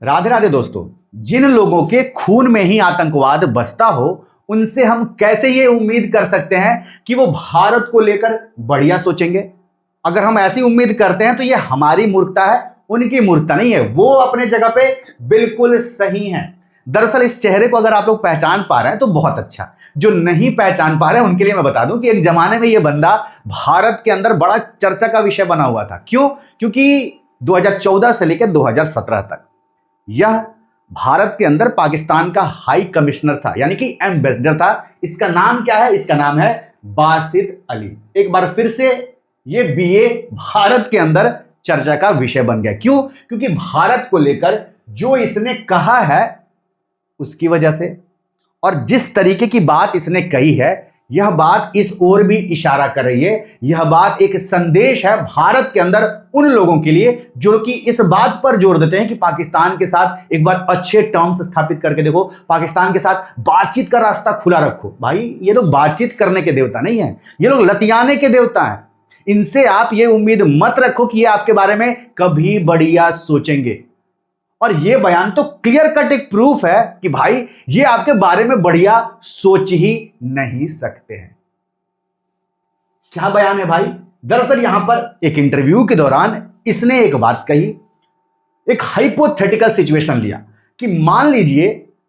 राधे राधे दोस्तों। जिन लोगों के खून में ही आतंकवाद बसता हो उनसे हम कैसे ये उम्मीद कर सकते हैं कि वो भारत को लेकर बढ़िया सोचेंगे। अगर हम ऐसी उम्मीद करते हैं तो ये हमारी मूर्खता है, उनकी मूर्खता नहीं है। वो अपने जगह पे बिल्कुल सही हैं। दरअसल इस चेहरे को अगर आप लोग पहचान पा रहे हैं तो बहुत अच्छा, जो नहीं पहचान पा रहे हैं उनके लिए मैं बता दूं कि एक जमाने में ये बंदा भारत के अंदर बड़ा चर्चा का विषय बना हुआ था। क्यों? क्योंकि 2014 से लेकर 2017 तक यह भारत के अंदर पाकिस्तान का हाई कमिश्नर था, यानी कि एम्बेसडर था। इसका नाम क्या है? इसका नाम है बासित अली। एक बार फिर से ये बीए भारत के अंदर चर्चा का विषय बन गया। क्यों? क्योंकि भारत को लेकर जो इसने कहा है उसकी वजह से, और जिस तरीके की बात इसने कही है, यह बात इस ओर भी इशारा कर रही है। यह बात एक संदेश है भारत के अंदर उन लोगों के लिए जो कि इस बात पर जोर देते हैं कि पाकिस्तान के साथ एक बार अच्छे टर्म्स स्थापित करके देखो, पाकिस्तान के साथ बातचीत का रास्ता खुला रखो। भाई ये लोग बातचीत करने के देवता नहीं है, ये लोग लतियाने के देवता हैं। इनसे आप ये उम्मीद मत रखो कि ये आपके बारे में कभी बढ़िया सोचेंगे। और ये बयान तो क्लियर कट एक प्रूफ है कि भाई ये आपके बारे में बढ़िया सोच ही नहीं सकते हैं। क्या बयान है भाई? दरअसल यहां पर एक इंटरव्यू के दौरान इसने एक बात कही, एक हाइपोथेटिकल सिचुएशन लिया कि मान लीजिए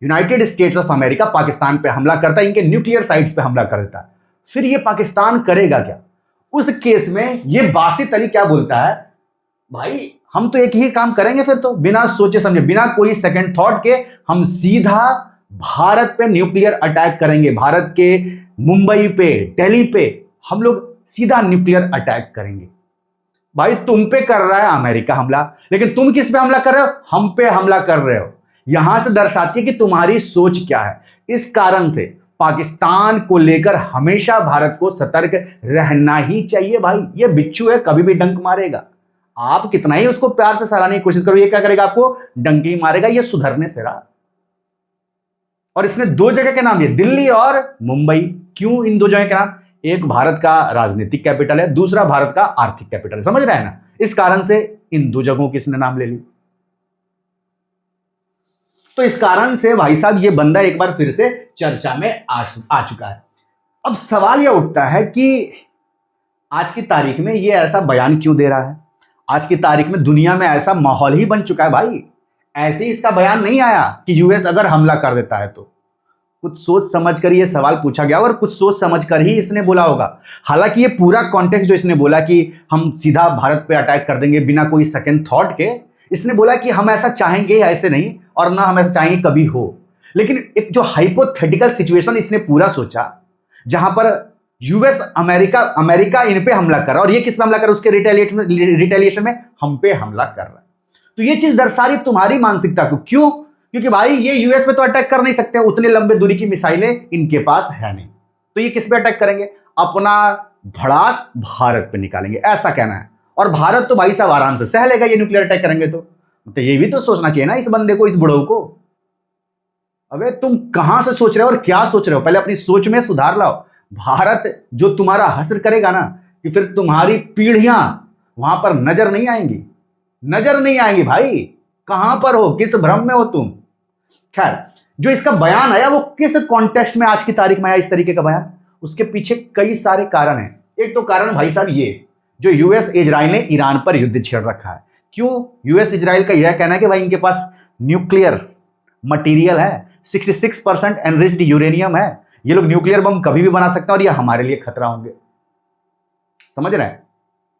United states of America Pakistan पे हमला करता है, इनके न्यूक्लियर साइट्स पे हमला कर देता है, फिर ये पाकिस्तान करेगा क्या? उस केस में ये बासित अली क्या बोलता है, भाई हम तो एक ही काम करेंगे, फिर तो बिना सोचे समझे, बिना कोई सेकंड थॉट के हम सीधा भारत पे न्यूक्लियर अटैक करेंगे। भारत के मुंबई पे, दिल्ली पे हम लोग सीधा न्यूक्लियर अटैक करेंगे। भाई तुम पे कर रहा है अमेरिका हमला, लेकिन तुम किस पे हमला कर रहे हो? हम पे हमला कर रहे हो। यहां से दर्शाती है कि तुम्हारी सोच क्या है। इस कारण से पाकिस्तान को लेकर हमेशा भारत को सतर्क रहना ही चाहिए। भाई ये बिच्छू है, कभी भी डंक मारेगा। आप कितना ही उसको प्यार से सराहने की कोशिश करो, ये क्या करेगा? आपको डंकी मारेगा। ये सुधरने से रहा। और इसने दो जगह के नाम लिए, दिल्ली और मुंबई। क्यों इन दो जगह के नाम? एक भारत का राजनीतिक कैपिटल है, दूसरा भारत का आर्थिक कैपिटल है। समझ रहे हैं ना? इस कारण से इन दो जगहों की इसने नाम ले ली। तो इस कारण से भाई साहब ये बंदा एक बार फिर से चर्चा में आ चुका है। अब सवाल यह उठता है कि आज की तारीख में ये ऐसा बयान क्यों दे रहा है? आज की तारीख में दुनिया में ऐसा माहौल ही बन चुका है भाई। ऐसे ही इसका बयान नहीं आया कि यूएस अगर हमला कर देता है तो। कुछ सोच समझ कर ये सवाल पूछा गया और कुछ सोच समझ कर ही इसने बोला होगा। हालांकि ये पूरा कॉन्टेक्स्ट जो इसने बोला कि हम सीधा भारत पे अटैक कर देंगे बिना कोई सेकंड थॉट के, इसने बोला कि हम ऐसा चाहेंगे, ऐसे नहीं, और ना हम ऐसा चाहेंगे कभी हो। लेकिन एक जो हाइपोथेटिकल सिचुएशन इसने पूरा सोचा, जहां पर यूएस अमेरिका इन पे हमला कर रहा है और ये किस पे हमला कर रहा है? उसके रिटेलिएशन में हम पे हमला कर रहा है। तो ये चीज दर्शा रही तुम्हारी मानसिकता को। क्यों? क्योंकि भाई ये यूएस पे तो अटैक कर नहीं सकते, उतने लंबे दूरी की मिसाइलें इनके पास है नहीं। तो ये किस पे अटैक करेंगे? अपना भड़ास भारत पे निकालेंगे, ऐसा कहना है। और भारत तो भाई साहब आराम से सह लेगा ये न्यूक्लियर अटैक करेंगे तो ये भी तो सोचना चाहिए ना इस बंदे को, इस बुढ़ऊ को। अबे तुम कहां से सोच रहे हो और क्या सोच रहे हो? पहले अपनी सोच में सुधार लाओ। भारत जो तुम्हारा हश्र करेगा ना, कि फिर तुम्हारी पीढ़ियां वहां पर नजर नहीं आएंगी, नजर नहीं आएंगी। भाई कहां पर हो, किस भ्रम में हो तुम? खैर, जो इसका बयान आया वो किस कॉन्टेक्स्ट में आज की तारीख में आया इस तरीके का बयान, उसके पीछे कई सारे कारण हैं। एक तो कारण भाई साहब ये, जो यूएस इजराइल ने ईरान पर युद्ध छेड़ रखा है। क्यों? यूएस इजराइल का यह कहना है कि भाई इनके पास न्यूक्लियर मटीरियल है, 66% एनरिच्ड यूरेनियम है, ये लोग न्यूक्लियर बम कभी भी बना सकते हैं और ये हमारे लिए खतरा होंगे। समझ रहे हैं?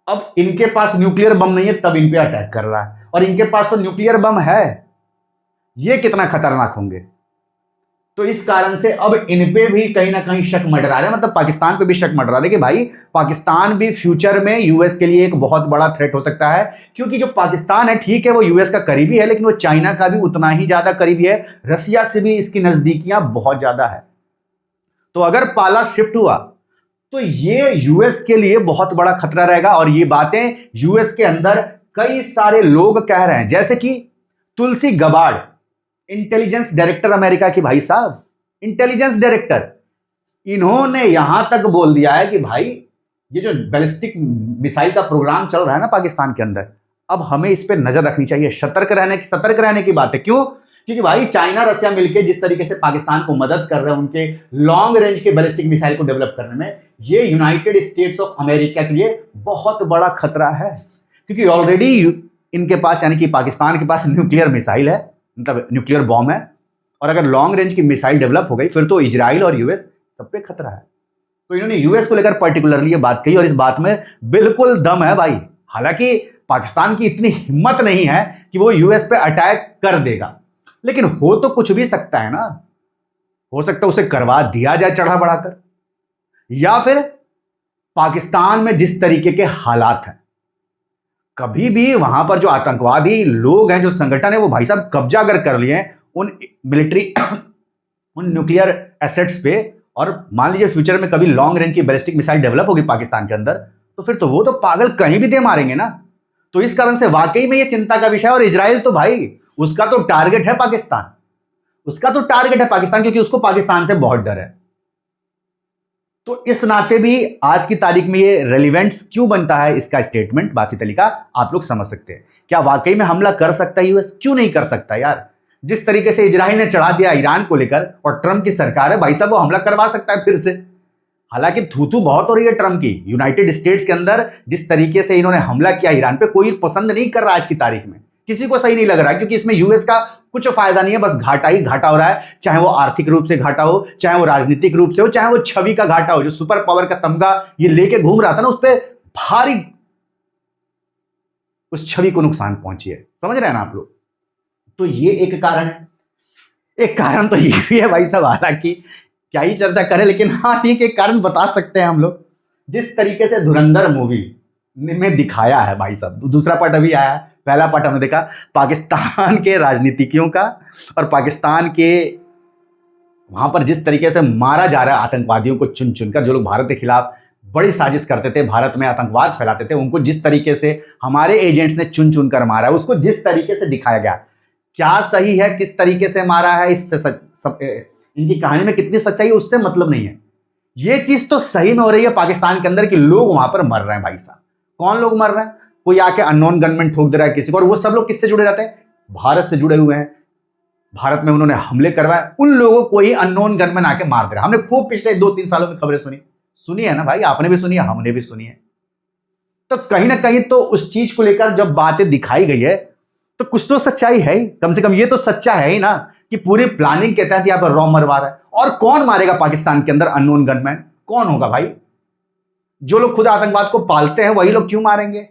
अब इनके पास न्यूक्लियर बम नहीं है तब इन पे अटैक कर रहा है, और इनके पास तो न्यूक्लियर बम है, ये कितना खतरनाक होंगे। तो इस कारण से अब इन पे भी कहीं ना कहीं शक मंडरा रहे हैं, मतलब पाकिस्तान पे भी शक मंडरा रहे कि भाई पाकिस्तान भी फ्यूचर में यूएस के लिए एक बहुत बड़ा थ्रेट हो सकता है। क्योंकि जो पाकिस्तान है, ठीक है वो यूएस का करीबी है, लेकिन वो चाइना का भी उतना ही ज्यादा करीबी है, रसिया से भी इसकी नजदीकियां बहुत ज्यादा है। तो अगर पाला शिफ्ट हुआ तो ये यूएस के लिए बहुत बड़ा खतरा रहेगा। और ये बातें यूएस के अंदर कई सारे लोग कह रहे हैं, जैसे कि तुलसी गबार्ड, इंटेलिजेंस डायरेक्टर अमेरिका की। भाई साहब इंटेलिजेंस डायरेक्टर, इन्होंने यहां तक बोल दिया है कि भाई ये जो बैलिस्टिक मिसाइल का प्रोग्राम चल रहा है ना पाकिस्तान के अंदर, अब हमें इस पे नजर रखनी चाहिए, सतर्क रहने की बात है। क्यों? क्योंकि भाई चाइना रसिया मिलकर जिस तरीके से पाकिस्तान को मदद कर रहे हैं उनके लॉन्ग रेंज के बैलिस्टिक मिसाइल को डेवलप करने में, ये यूनाइटेड स्टेट्स ऑफ अमेरिका के लिए बहुत बड़ा खतरा है। क्योंकि ऑलरेडी इनके पास यानी कि पाकिस्तान के पास न्यूक्लियर मिसाइल है, मतलब न्यूक्लियर बॉम्ब है, और अगर लॉन्ग रेंज की मिसाइल डेवलप हो गई फिर तो इजराइल और यूएस सब पे खतरा है। तो इन्होंने यूएस को लेकर पर्टिकुलरली ये बात कही और इस बात में बिल्कुल दम है भाई। हालांकि पाकिस्तान की इतनी हिम्मत नहीं है कि वो यूएस पे अटैक कर देगा, लेकिन हो तो कुछ भी सकता है ना। हो सकता है उसे करवा दिया जाए चढ़ा बढ़ाकर, या फिर पाकिस्तान में जिस तरीके के हालात हैं, कभी भी वहां पर जो आतंकवादी लोग हैं, जो संगठन है, वो भाई साहब कब्जा अगर कर लिए उन मिलिट्री उन न्यूक्लियर एसेट्स पे, और मान लीजिए फ्यूचर में कभी लॉन्ग रेंज की बैलिस्टिक मिसाइल डेवलप होगी पाकिस्तान के अंदर, तो फिर तो वो तो पागल कहीं भी दे मारेंगे ना। तो इस कारण से वाकई में ये चिंता का विषय है। और इजराइल तो भाई उसका तो टारगेट है पाकिस्तान, क्योंकि उसको पाकिस्तान से बहुत डर है। तो इस नाते भी आज की तारीख में ये रेलिवेंट्स क्यों बनता है इसका स्टेटमेंट बासित अली का, आप लोग समझ सकते हैं। क्या वाकई में हमला कर सकता है यूएस? क्यों नहीं कर सकता यार। जिस तरीके से इजराइल ने चढ़ा दिया ईरान को लेकर, और ट्रंप की सरकार है भाई साहब, वो हमला करवा सकता है फिर से। हालांकि थू बहुत हो रही है ट्रंप की यूनाइटेड स्टेट्स के अंदर। जिस तरीके से इन्होंने हमला किया ईरान पे, कोई पसंद नहीं कर रहा आज की तारीख में, किसी को सही नहीं लग रहा है, क्योंकि इसमें यूएस का कुछ फायदा नहीं है, बस घाटा ही घाटा हो रहा है। चाहे वो आर्थिक रूप से घाटा हो, चाहे वो राजनीतिक रूप से हो, चाहे वो छवि का घाटा हो। जो सुपर पावर का तमगा ये लेके घूम रहा था ना, उस पर भारी उस छवि को नुकसान पहुंची है। समझ रहे हैं ना आप लोग। तो ये एक कारण है। एक कारण तो ये भी है भाई साहब, हालांकि क्या ही चर्चा करें, लेकिन हाँ एक कारण बता सकते हैं हम लोग। जिस तरीके से धुरंधर मूवी में दिखाया है भाई साहब, दूसरा पार्ट अभी आया है, पहला पार्ट हमने देखा पाकिस्तान के राजनीतिज्ञों का, और पाकिस्तान के वहां पर जिस तरीके से मारा जा रहा है आतंकवादियों को चुन चुनकर, जो लोग भारत के खिलाफ बड़ी साजिश करते थे, भारत में आतंकवाद फैलाते थे, उनको जिस तरीके से हमारे एजेंट्स ने चुन चुनकर मारा है, उसको जिस तरीके से दिखाया गया, क्या सही है, किस तरीके से मारा है, इससे इनकी कहानी में कितनी सच्चाई है उससे मतलब नहीं है। ये चीज तो सही में हो रही है पाकिस्तान के अंदर कि लोग वहां पर मर रहे हैं भाई साहब। कौन लोग मर रहे हैं? कोई आके अननोन गनमैन ठोक दे रहा है किसी को, और वो सब लोग किससे जुड़े रहते हैं? भारत से जुड़े हुए हैं। भारत में उन्होंने हमले करवाए, उन लोगों को ही अननोन गनमैन आके मार दे रहा है। हमने खूब पिछले 2-3 सालों में खबरें सुनी है ना भाई, आपने भी सुनी है, हमने भी सुनी है। तो कहीं ना कहीं तो उस चीज को लेकर जब बातें दिखाई गई है, तो कुछ तो सच्चाई है ही, कम से कम ये तो सच्चा है ही ना, कि पूरी प्लानिंग के तहत यहां पर रॉ मरवा रहा है। और कौन मारेगा पाकिस्तान के अंदर अननोन गनमैन? कौन होगा भाई? जो लोग खुद आतंकवाद को पालते हैं वही लोग क्यों मारेंगे?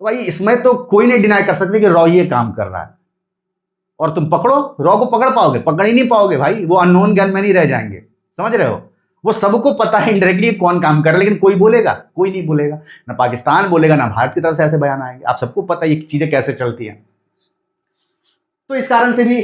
तो भाई इसमें तो कोई नहीं डिनाई कर सकते कि रॉ ये काम कर रहा है। और तुम पकड़ो, रॉ को पकड़ पाओगे? पकड़ ही नहीं पाओगे भाई, वो अननोन गनमैन ही रह जाएंगे। समझ रहे हो? वो सबको पता है इंडायरेक्टली कौन काम कर रहा है, लेकिन कोई बोलेगा? कोई नहीं बोलेगा। ना पाकिस्तान बोलेगा, ना भारत की तरफ से ऐसे बयान आएंगे। आप सबको पता है ये चीजें कैसे चलती हैं। तो इस कारण से भी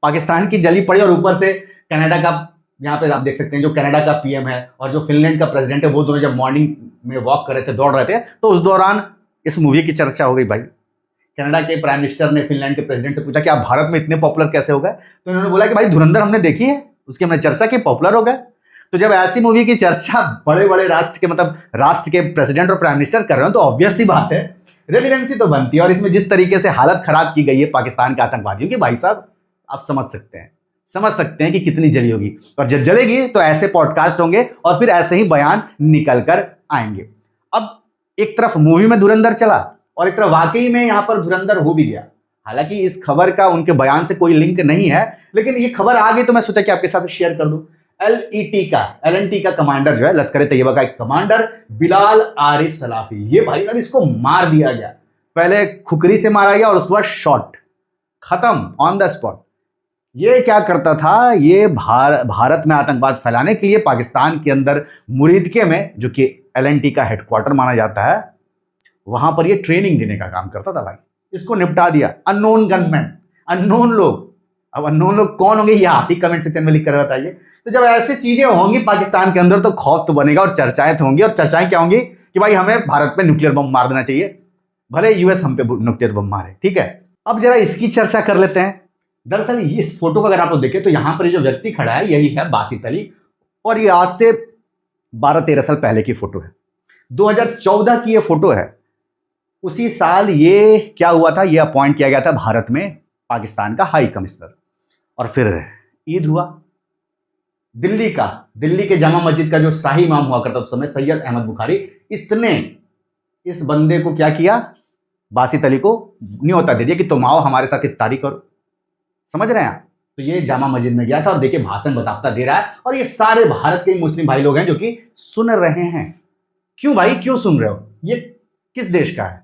पाकिस्तान की जली पड़ी, और ऊपर से कनाडा का, यहाँ पे आप देख सकते हैं जो कनाडा का पीएम है और जो फिनलैंड का प्रेसिडेंट है, वो दोनों जब मॉर्निंग में वॉक कर रहे थे, दौड़ रहे थे, तो उस दौरान इस मूवी की चर्चा हो गई भाई। कनाडा के प्राइम मिनिस्टर ने फिनलैंड के प्रेसिडेंट से पूछा कि आप भारत में इतने पॉपुलर कैसे हो गए? तो इन्होंने बोला कि भाई धुरंधर हमने देखी है, उसकी हमने चर्चा की, पॉपुलर हो गए। तो जब ऐसी मूवी की चर्चा बड़े बड़े राष्ट्र के प्रेसिडेंट और प्राइम मिनिस्टर कर रहे हो, तो ऑब्वियस सी बात है रेलिवेंसी तो बनती है। और इसमें जिस तरीके से हालत खराब की गई है पाकिस्तान के आतंकवादियों की, भाई साहब आप समझ सकते हैं कि कितनी जली होगी। और जब जलेगी तो ऐसे पॉडकास्ट होंगे और फिर ऐसे ही बयान निकल कर आएंगे। अब एक तरफ मूवी में धुरंधर चला, और एक तरफ वाकई में यहां पर धुरंधर हो भी गया। हालांकि इस खबर का उनके बयान से कोई लिंक नहीं है, लेकिन ये खबर आ गई तो मैं सोचा कि आपके साथ शेयर कर दूं। LNT का कमांडर जो है, लश्कर तैयबा का एक कमांडर बिलाल आरिफ सलाफी, ये भाई साहब इसको मार दिया गया। पहले खुकरी से मारा गया और उसके बाद शॉट, खत्म ऑन द स्पॉट। ये क्या करता था? ये भारत में आतंकवाद फैलाने के लिए पाकिस्तान के अंदर मुरीदके में, जो कि LNT का हेडक्वार्टर माना जाता है, वहां पर ये ट्रेनिंग देने का काम करता था भाई। इसको निपटा दिया। अननोन गनमैन, अननोन लोग। अब अननोन लोग कौन होंगे ये आप ही कमेंट सेक्शन में लिख कर बताइए। तो जब ऐसी चीजें होंगी पाकिस्तान के अंदर, तो खौफ तो बनेगा और चर्चाएं तो होंगी। और चर्चाएं क्या होंगी? कि भाई हमें भारत पे न्यूक्लियर बम मार देना चाहिए, भले यूएस हम पे न्यूक्लियर बम मारे। ठीक है, अब जरा इसकी चर्चा कर लेते हैं। दरअसल इस फोटो को अगर आप लोग देखें तो यहां पर जो व्यक्ति खड़ा है यही है बासित अली, और ये आज से 12-13 साल पहले की फोटो है। 2014 की ये फोटो है। उसी साल ये क्या हुआ था, ये अपॉइंट किया गया था भारत में पाकिस्तान का हाई कमिश्नर। और फिर ईद हुआ। दिल्ली के जामा मस्जिद का जो शाही इमाम हुआ करता उस समय, सैयद अहमद बुखारी, इसने इस बंदे को क्या किया, बासित अली को न्योता दे दिया कि तुम आओ हमारे साथ इफ्तारी करो। समझ रहे हैं आप? तो ये जामा मस्जिद में गया था और देखिए भाषण बताता दे रहा है, और ये सारे भारत के मुस्लिम भाई लोग हैं जो कि सुन रहे हैं। क्यों भाई, क्यों सुन रहे हो? ये किस देश का है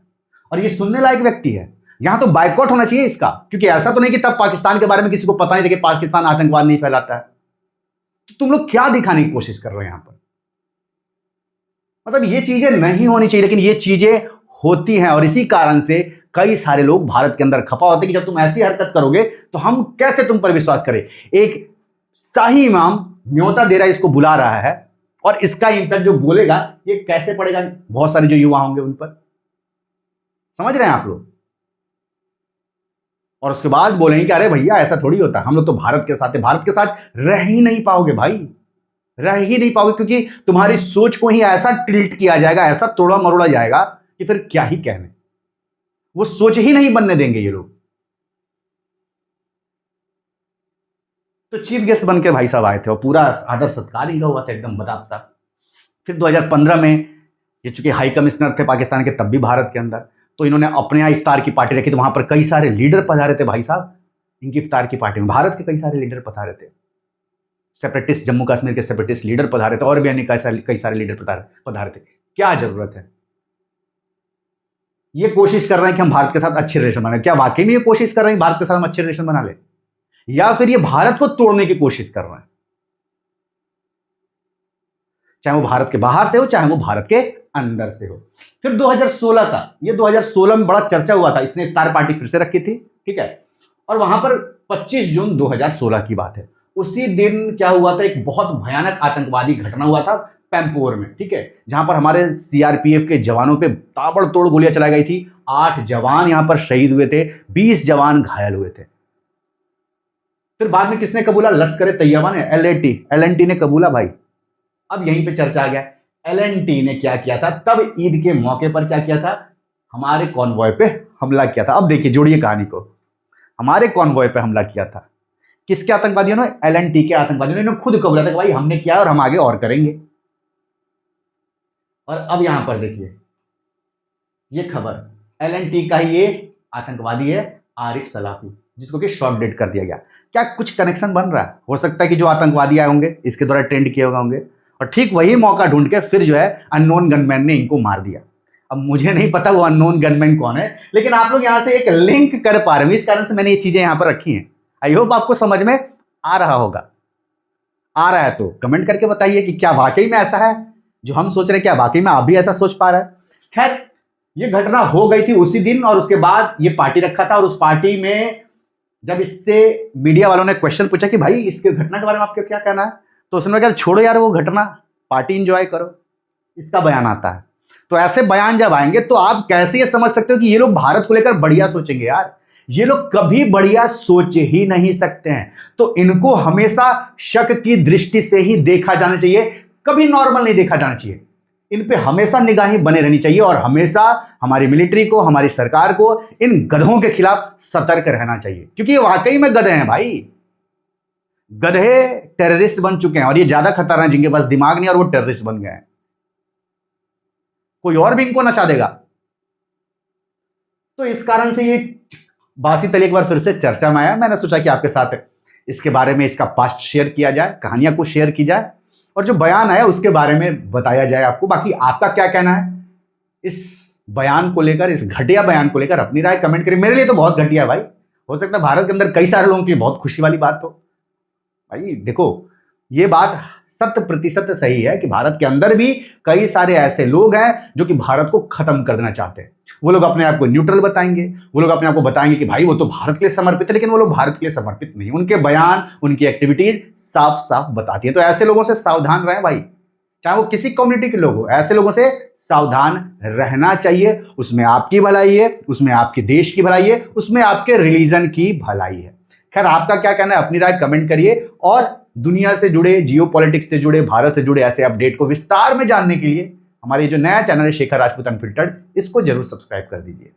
और ये सुनने लायक व्यक्ति है? यहां तो बाइकआउट होना चाहिए इसका, क्योंकि ऐसा तो नहीं कि तब पाकिस्तान के बारे में किसी को पता नहीं था कि पाकिस्तान आतंकवाद नहीं फैलाता है। तो तुम लोग क्या दिखाने की कोशिश कर रहे हो यहां पर? मतलब ये चीजें नहीं होनी चाहिए, लेकिन ये चीजें होती हैं, और इसी कारण से कई सारे लोग भारत के अंदर खफा होते हैं कि जब तुम ऐसी हरकत करोगे तो हम कैसे तुम पर विश्वास करें। एक शाही इमाम न्योता दे रहा है, इसको बुला रहा है, और इसका इंपैक्ट जो बोलेगा ये कैसे पड़ेगा बहुत सारे जो युवा होंगे उन पर। समझ रहे हैं आप लोग? और उसके बाद बोलेंगे कि अरे भैया ऐसा थोड़ी होता, हम लोग तो भारत के साथ है। भारत के साथ रह ही नहीं पाओगे भाई, रह ही नहीं पाओगे, क्योंकि तुम्हारी सोच को ही ऐसा टिल्ट किया जाएगा, ऐसा तोड़ा मरोड़ा जाएगा कि फिर क्या ही कहने। वो सोच ही नहीं बनने देंगे ये लोग। तो चीफ गेस्ट बनकर भाई साहब आए थे और पूरा आदर सत्कार इनका हुआ था एकदम बदाबता। फिर 2015 में ये चूंकि हाई कमिश्नर थे पाकिस्तान के तब भी भारत के अंदर, तो इन्होंने अपने यहाँ इफ्तार की पार्टी रखी। तो वहां पर कई सारे लीडर पधारे थे भाई साहब इनकी इफ्तार की पार्टी में। भारत के कई सारे लीडर पधारे थे, सेपरेटिस्ट, जम्मू कश्मीर के सेपरेटिस्ट लीडर पधारे थे, और भी अन्य कई सारे लीडर पधारे थे। क्या जरूरत है? ये कोशिश कर रहे हैं कि हम भारत के साथ अच्छे रिलेशन बनाए। क्या वाकई में ये कोशिश कर रहे हैं भारत के साथ हम अच्छे रिलेशन बना ले, या फिर ये भारत को तोड़ने की कोशिश कर रहे हैं? चाहे वो भारत के बाहर से हो, चाहे वो भारत के अंदर से हो। फिर 2016 का, ये 2016 में बड़ा चर्चा हुआ था, इसने इफ्तार पार्टी फिर से रखी थी, ठीक है। और वहां पर 25 जून 2016 की बात है, उसी दिन क्या हुआ था, एक बहुत भयानक आतंकवादी घटना हुआ था पैम्पोर में, ठीक है, जहां पर हमारे सीआरपीएफ के जवानों पे ताबड़तोड़ गोलियां चलाई गई थी। 8 जवान यहां पर शहीद हुए थे, 20 जवान घायल हुए थे। फिर बाद में किसने कबूला? लश्कर तैयबा ने, एलएनटी ने कबूला भाई। अब यहीं पे चर्चा आ गया, एलएनटी ने क्या किया था तब ईद के मौके पर, क्या किया था, हमारे कॉन्वॉय पे हमला किया था। अब देखिए, जोड़िए कहानी को, हमारे कॉन्वॉय पे हमला किया था किसके आतंकवादियों ने? एलएनटी के आतंकवादियों ने खुद कबूला था कि भाई हमने किया और हम आगे और करेंगे। और अब यहां पर देखिए ये खबर, एलएनटी का ही ये आतंकवादी है आरिफ सलाफी, जिसको कि शॉर्ट डेट कर दिया गया। क्या कुछ कनेक्शन बन रहा है? हो सकता है कि जो आतंकवादी आए होंगे इसके द्वारा ट्रेंड किए होंगे, और ठीक वही मौका ढूंढ के फिर जो है अननोन गनमैन ने इनको मार दिया। अब मुझे नहीं पता वो अननोन गनमैन कौन है, लेकिन आप लोग यहां से एक लिंक कर पा रहे हैं, इस कारण से मैंने ये चीजें यहां पर रखी हैं। आई होप आपको समझ में आ रहा होगा। आ रहा है तो कमेंट करके बताइए कि क्या वाकई में ऐसा है जो हम सोच रहे हैं, क्या वाकई में आप भी ऐसा सोच पा रहे हैं। खैर, ये घटना हो गई थी उसी दिन, और उसके बाद ये पार्टी रखा था, और उस पार्टी में जब इससे मीडिया वालों ने क्वेश्चन पूछा कि भाई इसके घटना के बारे में आपका क्या कहना है, तो उसने कहा छोड़ो यार वो घटना, पार्टी एंजॉय करो, इसका बयान आता है। तो ऐसे बयान जब आएंगे तो आप कैसे ये समझ सकते हो कि ये लोग भारत को लेकर बढ़िया सोचेंगे? यार ये लोग कभी बढ़िया सोच ही नहीं सकते हैं। तो इनको हमेशा शक की दृष्टि से ही देखा जाना चाहिए, कभी नॉर्मल नहीं देखा जाना चाहिए। इन पे हमेशा निगाहें बने रहनी चाहिए, और हमेशा हमारी मिलिट्री को, हमारी सरकार को इन गधों के खिलाफ सतर्क रहना चाहिए, क्योंकि ये वाकई में गधे हैं भाई। गधे टेररिस्ट बन चुके हैं, और ये ज्यादा खतरनाक है जिनके पास दिमाग नहीं और वो टेररिस्ट बन गए हैं। कोई और भी इनको नचा देगा। तो इस कारण से ये बासित अली एक बार फिर से चर्चा में आया। मैंने सोचा कि आपके साथ इसके बारे में, इसका पास्ट शेयर किया जाए, कहानियां कुछ शेयर की जाए, और जो बयान आया उसके बारे में बताया जाए आपको। बाकी आपका क्या कहना है इस बयान को लेकर, इस घटिया बयान को लेकर? अपनी राय कमेंट करिए। मेरे लिए तो बहुत घटिया है भाई, हो सकता है भारत के अंदर कई सारे लोगों की बहुत खुशी वाली बात हो। भाई देखो, ये बात 100% सही है कि भारत के अंदर भी कई सारे ऐसे लोग हैं जो कि भारत को खत्म कर देना चाहते हैं। वो लोग अपने आप को न्यूट्रल बताएंगे, वो लोग अपने आप को बताएंगे कि भाई वो तो भारत के लिए समर्पित है, लेकिन वो लोग भारत के लिए समर्पित नहीं। उनके बयान, उनकी एक्टिविटीज साफ साफ बताती है। तो ऐसे लोगों से सावधान रहें भाई, चाहे वो किसी कम्युनिटी के लोग हो, ऐसे लोगों से सावधान रहना चाहिए। उसमें आपकी भलाई है, उसमें आपके देश की भलाई है, उसमें आपके रिलीजन की भलाई है। खैर, आपका क्या कहना है अपनी राय कमेंट करिए, और दुनिया से जुड़े, जियो पॉलिटिक्स से जुड़े, भारत से जुड़े ऐसे अपडेट को विस्तार में जानने के लिए हमारे जो नया चैनल है शेखर राजपूत अनफिल्टर्ड, इसको जरूर सब्सक्राइब कर दीजिए।